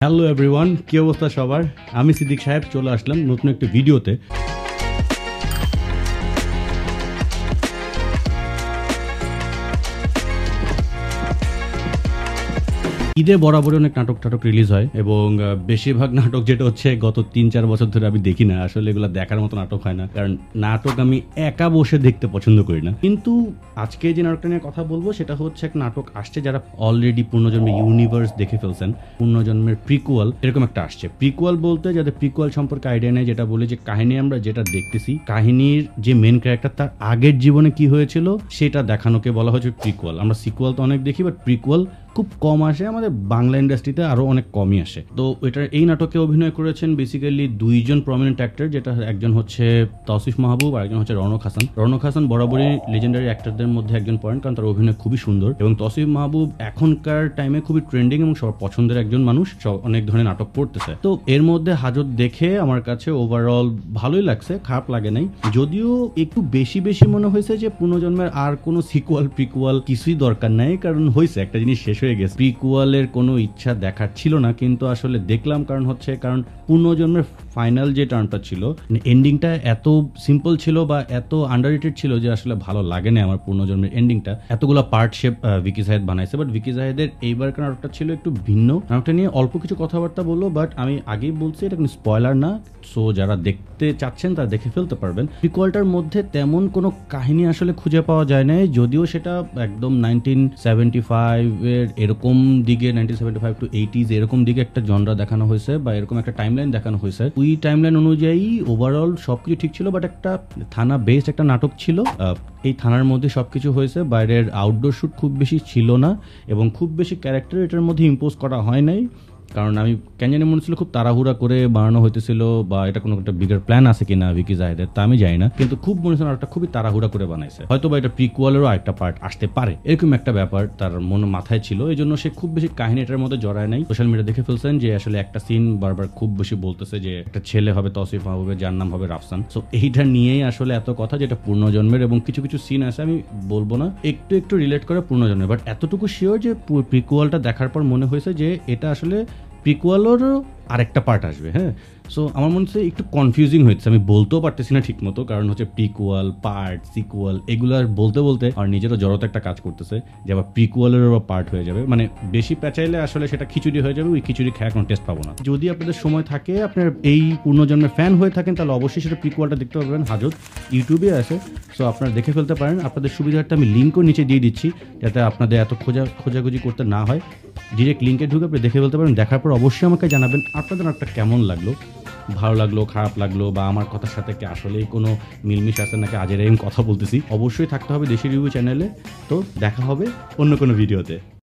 Hello everyone, কি অবস্থা সবার? আমি সিদ্দিক সাহেব চলে আসলাম নতুন একটা ভিডিওতে। ঈদে বরাবরই অনেক নাটক রিলিজ হয় এবং বেশিরভাগ নাটক যেটা হচ্ছে গত ৩-৪ বছর ধরে আমি দেখি না। আসলে এগুলো দেখার মতো নাটক হয় না, কারণ নাটক আমি একা বসে দেখতে পছন্দ করি না। কিন্তু আজকে যে নাটকটা নিয়ে কথা বলবো সেটা হচ্ছে এক নাটক আসছে যারা অলরেডি পূর্ণজন্মের ইউনিভার্স দেখে ফেলছেন, পূর্ণজন্মের প্রিকুয়াল এরকম একটা আসছে। প্রিকুয়াল বলতে যাদের প্রিকুয়াল সম্পর্কে আইডিয়া নেই, যেটা বলে যে কাহিনী আমরা যেটা দেখতেছি, কাহিনীর যে মেন ক্যারেক্টার তার আগের জীবনে কি হয়েছিল সেটা দেখানোকে বলা হচ্ছে প্রিকুয়াল। আমরা সিকুয়াল তো অনেক দেখি, বাট প্রিকুয়াল খুব কম আসে, আমাদের বাংলা ইন্ডাস্ট্রিতে আরো অনেক কমই আসে। তো এই নাটকে অভিনয় করেছেন বেসিক্যালি দুইজন প্রমিনেন্ট অ্যাক্টর, যেটা একজন হচ্ছে তৌসিফ মাহবুব আর একজন হচ্ছে রৌনক হাসান। রৌনক হাসান বরাবরই লেজেন্ডারি অ্যাক্টরদের মধ্যে একজন পয়েন্ট, কারণ তার অভিনয় খুবই সুন্দর, এবং তৌসিফ মাহবুব এখনকার টাইমে খুবই ট্রেন্ডিং এবং সবার পছন্দের একজন মানুষ, অনেক ধরনের নাটক করতেছে। তো এর মধ্যে হাজত দেখে আমার কাছে ওভারঅল ভালোই লাগছে, খারাপ লাগে নাই। যদিও একটু বেশি মনে হয়েছে যে পুনর্জন্মের আর কোনো সিকুয়াল প্রিকুয়াল কিছুই দরকার নাই, কারণ হয়েছে একটা জিনিস শেষ হয়ে গেছে। প্রিকুয়ালের কোনো ইচ্ছা দেখার ছিল না, কিন্তু আসলে দেখলাম। কারণ পুনর্জন্মের ফাইনাল যে টার্নটা ছিল, এন্ডিংটা এত সিম্পল ছিল বা এত আন্ডাররেটেড ছিল যে আসলে ভালো লাগে না আমার পুনর্জন্মের এন্ডিংটা। এতগুলো পার্ট শেপ ভিকি জাহেদ বানাইছে, বাট ভিকি জাহেদের এইবারকার নাটকটা ছিল একটু ভিন্ন। নাটকটা নিয়ে অল্প কিছু কথাবার্তা বললো, বাট আমি আগেই বলছি এটা কোনো স্পয়লার না, সো যারা দেখতে চাচ্ছেন তারা দেখে ফেলতে পারবেন। প্রিকুয়ালটার মধ্যে তেমন কোনো কাহিনী আসলে খুঁজে পাওয়া যায় না, যদিও সেটা একদম 1975 এর এরকম দিকে, 1975 টু 80s এরকম দিকে একটা জনরা দেখানো হয়েছে বা এরকম একটা টাইমলাইন দেখানো হয়েছে। ওই টাইমলাইন অনুযায়ী ওভারঅল সবকিছু ঠিক ছিল, বাট একটা থানা বেসড একটা নাটক ছিল। এই থানার মধ্যে সবকিছু হয়েছে, বাইরের আউটডোর শুট খুব বেশি ছিল না, এবং খুব বেশি ক্যারেক্টার এটার মধ্যে ইম্পোজ করা হয় নাই। কারণ আমি কেন জানি মনে ছিল খুব তাড়াহুড়া করে বানানো হইতেছিল, বা এটা কোনো একটা বিগার প্ল্যান আছে কিনা ভিকি জাহেদের, তা আমি জানি না, কিন্তু খুব মনে হচ্ছে একটা খুবই তাড়াহুড়া করে বানাইছে। হয়তো বা এটা প্রিকুয়ালেরও আরেকটা পার্ট আসতে পারে, এরকম একটা ব্যাপার তার মাথায় ছিল। এই জন্য সে খুব বেশি কাহিনী এটার মধ্যে জড়ায় নাই। সোশ্যাল মিডিয়া দেখে ফেলছেন যে আসলে একটা সিন বারবার খুব বেশি বলতেছে যে একটা ছেলে হবে তৌসিফ মাহবুবের, যার নাম হবে রাফসান। সো এইটা নিয়েই আসলে এত কথা, যেটা পূর্ণজন্মের, এবং কিছু সিন আছে আমি বলবো না, একটু রিলেট করে পূর্ণজন্মের। বাট এতটুকু শিওর যে প্রিকুয়ালটা দেখার পর মনে হয়েছে যে এটা আসলে প্রিকুয়ালেরও আরেকটা পার্ট আসবে। হ্যাঁ, সো আমার মনে হচ্ছে একটু কনফিউজিং হয়েছে, আমি বলতেও পারতেছি না ঠিক মতো, কারণ হচ্ছে প্রিকুয়াল পার্ট সিকুয়াল এগুলো বলতে আর নিজেরও জড়তা একটা কাজ করতেছে যে আবার প্রিকুয়ালেরও পার্ট হয়ে যাবে। মানে বেশি পেঁচাইলে আসলে সেটা খিচুড়ি হয়ে যাবে, ওই খিচুড়ি খেয়ে কোনো টেস্ট পাবো না। যদি আপনাদের সময় থাকে, আপনার এই পূর্ণজন্মের ফ্যান হয়ে থাকেন, তাহলে অবশ্যই সেটা প্রিকুয়ালটা দেখতে পারবেন। হাজত ইউটিউবে আছে, সো আপনারা দেখে ফেলতে পারেন। আপনাদের সুবিধার্থে আমি লিঙ্কও নিচে দিয়ে দিচ্ছি, যাতে আপনাদের এত খোঁজাখুঁজি করতে না হয়। ডিরেক্ট লিঙ্কে ঢুকে আপনি দেখে ফেলতে পারেন। দেখার পর অবশ্যই আমাকে জানাবেন আপনাদের নাটকটা কেমন লাগলো, ভালো লাগলো, খারাপ লাগলো, বা আমার কথার সাথে কি আসলেই কোনো মিলমিশ আছে নাকি আজের কথা বলতেছি। অবশ্যই থাকতে হবে দেশি রিভিউ চ্যানেলে। তো দেখা হবে অন্য কোনো ভিডিওতে।